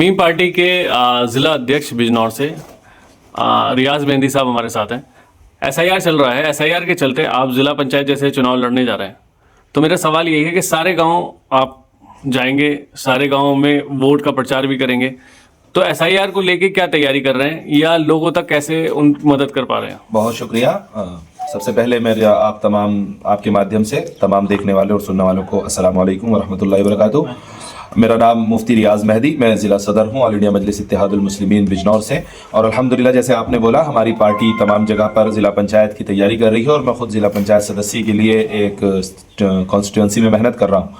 Meme party के जिला अध्यक्ष बिजनौर से रियाज मेहंदी साहब हमारे साथ हैं। एसआईआर चल रहा है। एसआईआर के चलते आप जिला पंचायत जैसे चुनाव लड़ने जा रहे हैं, तो मेरा सवाल यही है कि सारे गांव आप जाएंगे, सारे गांवों में वोट का प्रचार भी करेंगे, तो एसआईआर को लेके क्या तैयारी कर रहे हैं या लोगों तक कैसे उन मदद कर पा रहे हैं? बहुत शुक्रिया। सबसे पहले मैं आप तमाम आपके माध्यम से तमाम देखने वाले और सुनने वालों को अस्सलाम वालेकुम वरहमतुल्लाहि वबरकातुहू। मेरा नाम मुफ्ती रियाज मेहदी, मैं ज़िला सदर हूँ ऑल इंडिया मजलिस इत्तेहादुल मुस्लिमीन बिजनौर से। और अल्हम्दुलिल्लाह जैसे आपने बोला, हमारी पार्टी तमाम जगह पर ज़िला पंचायत की तैयारी कर रही है और मैं खुद ज़िला पंचायत सदस्य के लिए एक कॉन्स्टिट्यूंसी में मेहनत कर रहा हूँ।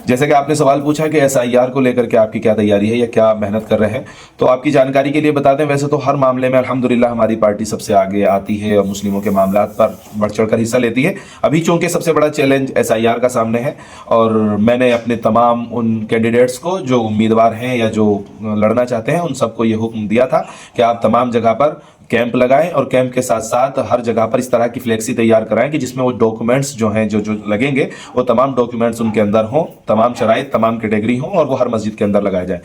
जैसे कि आपने सवाल पूछा कि एसआईआर को लेकर के आपकी क्या तैयारी है या क्या मेहनत कर रहे हैं, तो आपकी जानकारी के लिए बता दें, वैसे तो हर मामले में अल्हम्दुलिल्लाह हमारी पार्टी सबसे आगे आती है और मुस्लिमों के मामलात पर बढ़ चढ़ कर हिस्सा लेती है। अभी चूंकि सबसे बड़ा चैलेंज एसआईआर का सामने है और मैंने अपने तमाम उन कैंडिडेट्स को जो उम्मीदवार हैं या जो लड़ना चाहते हैं उन सबको ये हुक्म दिया था कि आप तमाम जगह पर कैंप लगाएं और कैंप के साथ साथ हर जगह पर इस तरह की फ्लेक्सी तैयार कराएं कि जिसमें वो डॉक्यूमेंट्स जो हैं जो लगेंगे वो तमाम डॉक्यूमेंट्स उनके अंदर हों, तमाम शराइत तमाम कैटेगरी हों और वो हर मस्जिद के अंदर लगाए जाए।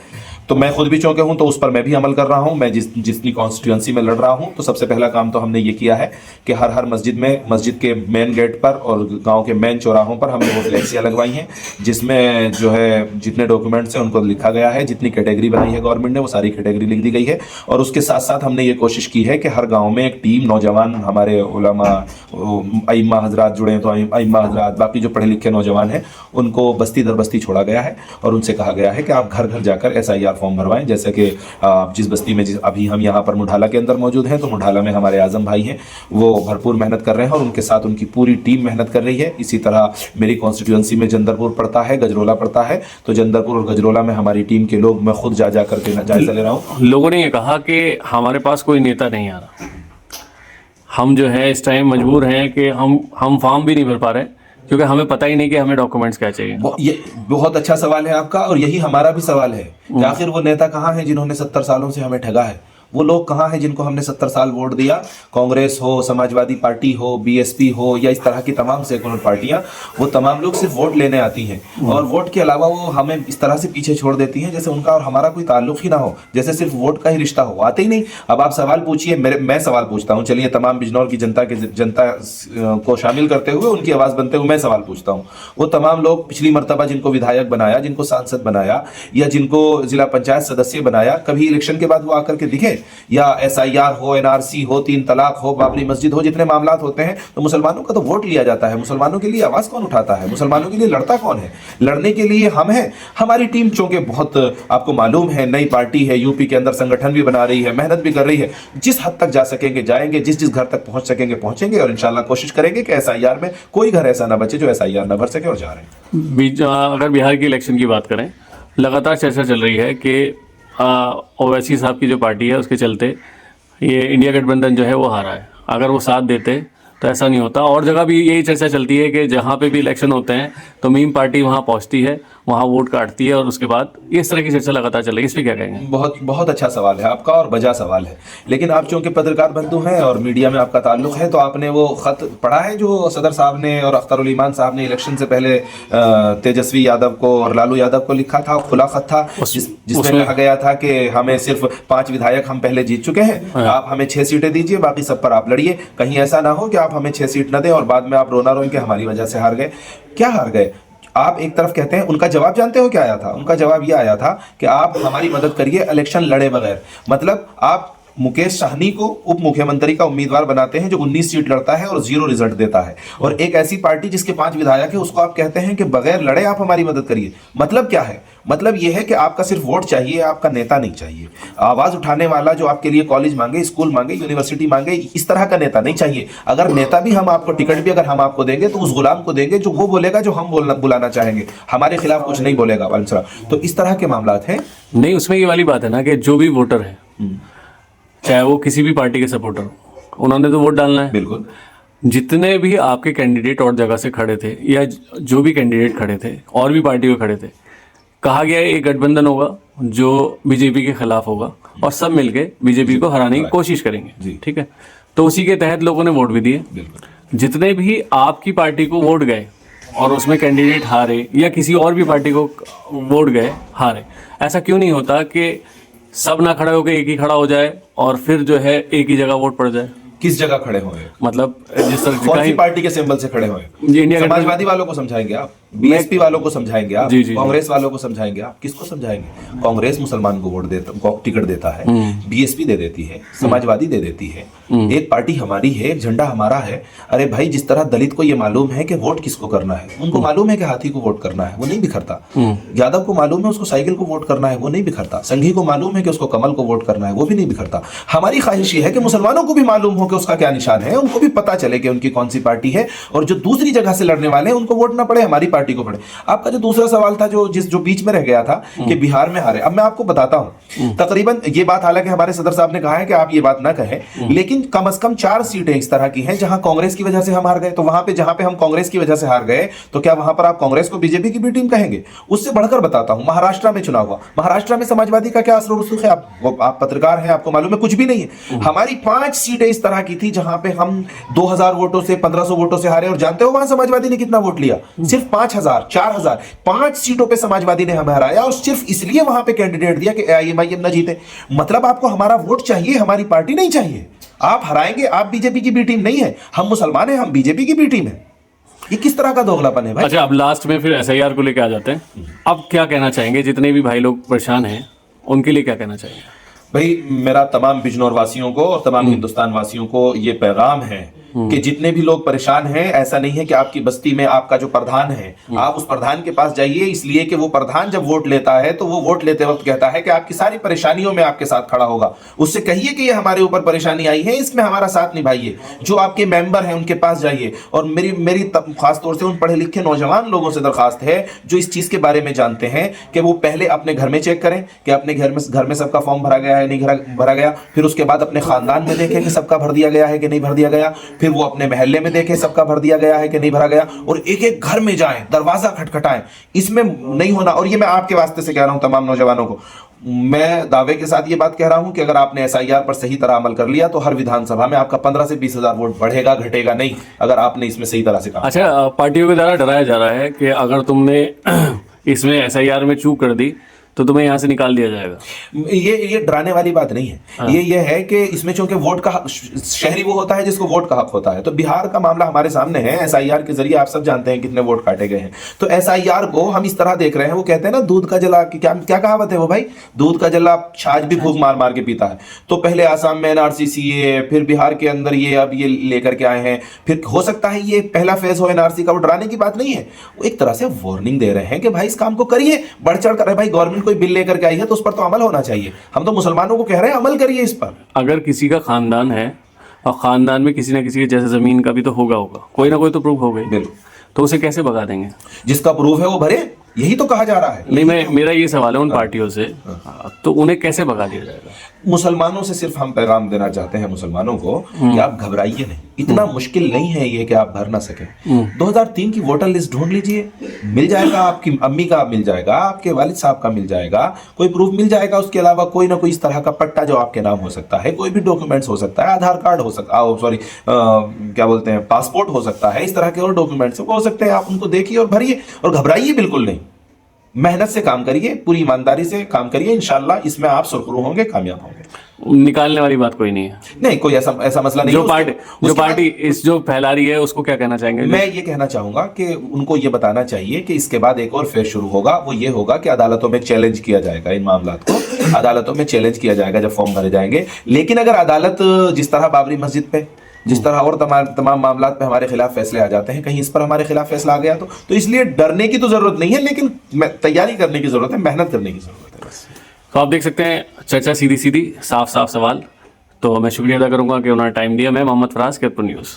तो मैं खुद भी चौंके हूं, तो उस पर मैं भी अमल कर रहा हूं। मैं जिसकी कॉन्स्टिट्यूंसी में लड़ रहा हूं, तो सबसे पहला काम तो हमने ये किया है कि हर मस्जिद में, मस्जिद के मेन गेट पर और गाँव के मेन चौराहों पर हमने वो फ्लेक्सियाँ लगवाई हैं जिसमें जो है जितने डॉक्यूमेंट्स हैं उनको लिखा गया है, जितनी कैटेगरी बनाई है गवर्नमेंट ने वो सारी कैटेगरी लिख दी गई है। और उसके साथ साथ हमने ये कोशिश की है कि हर गांव में एक टीम नौजवान, हमारे उलमा अइम्मा हजरात जुड़े हैं, तो अइम्मा हजरात बाकी जो पढ़े लिखे नौजवान हैं उनको बस्ती दर बस्ती छोड़ा गया है और उनसे कहा गया है कि आप घर घर जाकर एसआईआर फॉर्म भरवाएं। जैसे कि जिस बस्ती में अभी हम यहाँ पर मुढाला के अंदर मौजूद हैं, तो मुढाला में हमारे आजम भाई हैं, वो भरपूर मेहनत कर रहे हैं और उनके साथ उनकी पूरी टीम मेहनत कर रही है। इसी तरह मेरी कॉन्स्टिट्यूंसी में जंदरपुर पड़ता है, गजरोला पड़ता है, तो जंदरपुर और गजरोला में हमारी टीम के लोग, मैं खुद जा करके जायजा ले रहा हूँ। लोगों ने ये कहा कि हमारे पास कोई नेता नहीं आ रहा, हम जो है इस टाइम मजबूर हैं कि हम फॉर्म भी नहीं भर पा रहे क्योंकि हमें पता ही नहीं कि हमें डॉक्यूमेंट्स क्या चाहिए। ये बहुत अच्छा सवाल है आपका और यही हमारा भी सवाल है कि आखिर वो नेता कहाँ हैं जिन्होंने 70 सालों से हमें ठगा है? वो लोग कहाँ हैं जिनको हमने 70 साल वोट दिया? कांग्रेस हो, समाजवादी पार्टी हो, बीएसपी हो या इस तरह की तमाम सेकुलर पार्टियां, वो तमाम लोग सिर्फ वोट लेने आती हैं और वोट के अलावा वो हमें इस तरह से पीछे छोड़ देती हैं जैसे उनका और हमारा कोई ताल्लुक ही ना हो, जैसे सिर्फ वोट का ही रिश्ता हो। आते ही नहीं। अब आप सवाल पूछिए, मैं सवाल पूछता हूँ, चलिए तमाम बिजनौर की जनता को शामिल करते हुए, उनकी आवाज़ बनते हुए मैं सवाल पूछता हूँ। वो तमाम लोग पिछली मरतबा जिनको विधायक बनाया, जिनको सांसद बनाया या जिनको जिला पंचायत सदस्य बनाया, कभी इलेक्शन के बाद वो आकर के दिखे? या एसआईआर हो, एनआरसी हो, 3 तलाक हो, बाबरी मस्जिद हो, जितने मामलात होते हैं तो मुसलमानों का तो वोट लिया जाता है। मुसलमानों के लिए आवाज़ कौन उठाता है? मुसलमानों के लिए लड़ता कौन है? लड़ने के लिए हम हैं। हमारी टीम चूंकि बहुत, आपको मालूम है, नई पार्टी है, यूपी के अंदर संगठन भी बना रही है, मेहनत भी कर रही है। जिस हद तक जा सकेंगे जाएंगे, जिस घर तक पहुंच सकेंगे पहुंचेंगे और इंशाल्लाह कोशिश करेंगे कि एसआईआर में कोई घर ऐसा ना बचे जो एसआईआर ना भर सके। और जा रहे हैं। अगर बिहार की इलेक्शन की बात करें, लगातार चर्चा चल रही है कि ओवैसी साहब की जो पार्टी है उसके चलते ये इंडिया गठबंधन जो है वो हारा है। अगर वो साथ देते तो ऐसा नहीं होता। और जगह भी यही चर्चा चलती है कि जहाँ पे भी इलेक्शन होते हैं तो मीम पार्टी वहाँ पहुँचती है, वहाँ वोट काटती है और उसके बाद इस तरह की चर्चा लगातार चल रही है। इस पर क्या कहेंगे? बहुत अच्छा सवाल है आपका और बजा सवाल है। लेकिन आप चूंकि पत्रकार बंधु हैं और मीडिया में आपका ताल्लुक है, तो आपने वो खत पढ़ा है जो सदर साहब ने और अख्तरुल ईमान साहब ने इलेक्शन से पहले तेजस्वी यादव को और लालू यादव को लिखा था, खुला खत था, जिसमें कहा गया था कि हमें सिर्फ 5 विधायक हम पहले जीत चुके हैं, आप हमें 6 सीटें दीजिए, बाकी सब पर आप लड़िए। कहीं ऐसा ना हो कि आप हमें 6 सीट न दें और बाद में आप रोना रोएं कि हमारी वजह से हार गए। क्या हार गए? आप एक तरफ कहते हैं, उनका जवाब जानते हो क्या आया था? उनका जवाब यह आया था कि आप हमारी मदद करिए इलेक्शन लड़े बगैर। मतलब आप मुकेश साहनी को उप मुख्यमंत्री का उम्मीदवार बनाते हैं जो 19 सीट लड़ता है और 0 रिजल्ट देता है, और एक ऐसी पार्टी जिसके 5 विधायक है उसको आप कहते हैं कि बगैर लड़े आप हमारी मदद करिए। मतलब क्या है? मतलब यह है कि आपका सिर्फ वोट चाहिए, आपका नेता नहीं चाहिए। आवाज उठाने वाला जो आपके लिए कॉलेज मांगे, स्कूल मांगे, यूनिवर्सिटी मांगे, इस तरह का नेता नहीं चाहिए। अगर नेता भी हम आपको, टिकट भी अगर हम आपको देंगे तो उस गुलाम को देंगे जो वो बोलेगा जो हम बुलाना चाहेंगे, हमारे खिलाफ कुछ नहीं बोलेगा। तो इस तरह के मामलात हैं। नहीं, उसमें ये वाली बात है ना कि जो भी वोटर है, चाहे वो किसी भी पार्टी के सपोर्टर हो, उन्होंने तो वोट डालना है। बिल्कुल। जितने भी आपके कैंडिडेट और जगह से खड़े थे या जो भी कैंडिडेट खड़े थे और भी पार्टी में खड़े थे, कहा गया एक गठबंधन होगा जो बीजेपी के खिलाफ होगा और सब मिलके बीजेपी को हराने की कोशिश करेंगे। ठीक है, तो उसी के तहत लोगों ने वोट भी दिए। जितने भी आपकी पार्टी को वोट गए और उसमें कैंडिडेट हारे या किसी और भी पार्टी को वोट गए हारे, ऐसा क्यों नहीं होता कि सब ना खड़े होकर एक ही खड़ा हो जाए और फिर जो है एक ही जगह वोट पड़ जाए? किस जगह खड़े हुए? मतलब जिस तरह कौन सी कहीं पार्टी के सिंबल से खड़े हुए? जी, इंडिया समाजवादी वालों को समझाएंगे आप, बीएसपी वालों को समझाएंगे आप, जी, जी, कांग्रेस वालों को समझाएंगे आप, किसको समझाएंगे? कांग्रेस मुसलमान को वोट देता, टिकट देता है, बीएसपी दे देती है, समाजवादी दे देती है, एक पार्टी हमारी है, एक झंडा हमारा है। अरे भाई, जिस तरह दलित को ये मालूम है कि वोट किसको करना है, उनको मालूम है कि हाथी को वोट करना है, वो नहीं बिखरता। यादव को मालूम है उसको साइकिल को वोट करना है, वो नहीं बिखरता। संघी को मालूम है कि उसको कमल को वोट करना है, वो भी नहीं बिखरता। हमारी ख्वाहिश ये है कि मुसलमानों को भी मालूम हो कि उसका क्या निशान है, उनको भी पता चले कि उनकी कौन सी पार्टी है, और जो दूसरी जगह से लड़ने वाले हैं उनको वोट ना पड़े, हमारी पार्टी को पड़े। आपका जो दूसरा सवाल था, जो बीच में रह गया था कि बिहार में हारे, अब मैं आपको बताता हूं तकरीबन ये बात, हालांकि हमारे सदर साहब ने कहा है कि आप ये बात ना कहें, लेकिन कम से कम 4 सीटें इस तरह की हैं जहां कांग्रेस की वजह से हम हार गए। तो वहां पे जहां पे हम कांग्रेस की वजह से हार गए, तो क्या वहां पर आप कांग्रेस को बीजेपी की भी टीम कहेंगे? उससे बढ़कर बताता हूं, महाराष्ट्र में चुनाव हुआ, महाराष्ट्र में समाजवादी का क्या असर और रसूख है? आप पत्रकार हैं, आपको मालूम है कुछ भी नहीं है। हमारी 5 सीटें इस तरह की थी जहां पे हम 2000 वोटों से 1500 वोटों से हारे, और जानते हो वहां समाजवादी ने कितना वोट लिया? सिर्फ 5000, 4000, 5 सीटों पे समाजवादी ने हमें हराया, और सिर्फ इसलिए वहां पे कैंडिडेट दिया कि एआईएमआईएम ना जीते। मतलब आपको हमारा वोट चाहिए, हमारी पार्टी नहीं चाहिए। आप हराएंगे, आप बीजेपी की बी टीम नहीं है, हम मुसलमान हैं, हम बीजेपी की बी टीम है। ये किस तरह का दोगलापन है भाई? अच्छा, अब लास्ट में फिर एसआईआर को लेके आ जाते हैं। अब क्या कहना चाहेंगे, जितने भी भाई लोग परेशान हैं उनके लिए क्या कहना चाहिए? भाई, मेरा तमाम बिजनौर वासियों को और तमाम हिंदुस्तान वासियों को ये पैगाम है कि जितने भी लोग परेशान हैं, ऐसा नहीं है कि आपकी बस्ती में आपका जो प्रधान है, आप उस प्रधान के पास जाइए, इसलिए कि वो प्रधान जब वोट लेता है तो वो वोट लेते वक्त कहता है कि आपकी सारी परेशानियों में आपके साथ खड़ा होगा। उससे कहिए कि ये हमारे ऊपर परेशानी आई है, इसमें हमारा साथ निभाइए। जो आपके मेंबर हैं उनके पास जाइए, और मेरी खासतौर से उन पढ़े लिखे नौजवान लोगों से दरखास्त है जो इस चीज के बारे में जानते हैं कि वो पहले अपने घर में चेक करें कि अपने घर में सबका फॉर्म भरा गया है, नहीं भरा गया। फिर उसके बाद अपने खानदान में देखें कि सबका भर दिया गया है कि नहीं भर दिया गया। फिर वो अपने महल्ले में देखें सबका भर दिया गया है कि नहीं भरा गया, और एक एक घर में जाएं, दरवाजा खटखटाएं। इसमें नहीं होना, और ये मैं आपके वास्ते से कह रहा हूं तमाम नौजवानों को, मैं दावे के साथ ये बात कह रहा हूं कि अगर आपने एसआईआर पर सही तरह अमल कर लिया तो हर विधानसभा में आपका 15 से 20 हजार वोट बढ़ेगा, घटेगा नहीं, अगर आपने इसमें सही तरह से काम। अच्छा, पार्टियों के द्वारा डराया जा रहा है कि अगर तुमने इसमें एसआईआर में चूक कर दी तो तुम्हें यहाँ से निकाल दिया जाएगा। ये डराने वाली बात नहीं है। हाँ। ये है कि इसमें चूंकि वोट का शहरी वो होता है जिसको वोट का हक होता है। तो बिहार का मामला हमारे सामने है, एसआईआर के जरिए आप सब जानते हैं कितने वोट काटे गए हैं। तो एसआईआर को हम इस तरह देख रहे हैं, वो कहते हैं ना दूध का जला, क्या कहावत है वो भाई, दूध का जला छाछ भी फूंक मार मार के पीता है। तो पहले आसाम में एनआरसी सीए, फिर बिहार के अंदर ये अब ये लेकर के आए हैं, फिर हो सकता है ये पहला फेज हो एनआरसी का। वो डराने की बात नहीं है, वो एक तरह से वार्निंग दे रहे हैं कि भाई इस काम को करिए, बढ़ चढ़ कर। भाई गवर्नमेंट कोई बिल लेकर के आई है तो उस पर तो अमल होना चाहिए। हम तो मुसलमानों को कह रहे हैं अमल करिए इस पर। अगर किसी का खानदान है और खानदान में किसी ना किसी के जैसे जमीन का भी तो होगा, कोई ना कोई तो प्रूफ होगा ही, बिल्कुल। तो उसे कैसे भगा देंगे? जिसका प्रूफ है वो भरे, यही तो कहा जा रहा है। नहीं, मेरा ये सवाल है उन पार्टियों से, तो उन्हें कैसे भगा दिया जाएगा? मुसलमानों से सिर्फ हम पैगाम देना चाहते हैं मुसलमानों को कि आप घबराइए नहीं, इतना मुश्किल नहीं है ये कि आप भर ना सके। 2003 की वोटर लिस्ट ढूंढ लीजिए, मिल जाएगा, आपकी अम्मी का मिल जाएगा, आपके वालिद साहब का मिल जाएगा, कोई प्रूफ मिल जाएगा। उसके अलावा कोई ना कोई इस तरह का पट्टा जो आपके नाम हो सकता है, कोई भी डॉक्यूमेंट्स हो सकता है, आधार कार्ड हो सकता है, सॉरी क्या बोलते हैं, पासपोर्ट हो सकता है, इस तरह के और डॉक्यूमेंट्स हो सकते हैं। आप उनको देखिए और भरिए, और घबराइए बिल्कुल नहीं। मेहनत से काम करिए, पूरी ईमानदारी से काम करिए, इंशाल्लाह इसमें आप सुरखरू होंगे, कामयाब होंगे। निकालने वाली बात कोई नहीं है। नहीं, कोई ऐसा मसला नहीं। जो पार्टी इस जो फैला रही है उसको क्या कहना चाहेंगे? मैं ये कहना चाहूंगा कि उनको ये बताना चाहिए कि इसके बाद एक और फेज शुरू होगा। वो ये होगा कि अदालतों में चैलेंज किया जाएगा, इन मामलात को अदालतों में चैलेंज किया जाएगा जब फॉर्म भरे जाएंगे। लेकिन अगर अदालत जिस तरह बाबरी मस्जिद पे, जिस तरह और तमाम मामलात पे हमारे खिलाफ फैसले आ जाते हैं, कहीं इस पर हमारे खिलाफ फैसला आ गया तो इसलिए डरने की तो जरूरत नहीं है, लेकिन तैयारी करने की जरूरत है, मेहनत करने की जरूरत है बस। तो आप देख सकते हैं चर्चा सीधी सीधी, साफ साफ सवाल। तो मैं शुक्रिया अदा करूंगा कि उन्होंने टाइम दिया। मैं मोहम्मद फराज, केतपुर न्यूज़।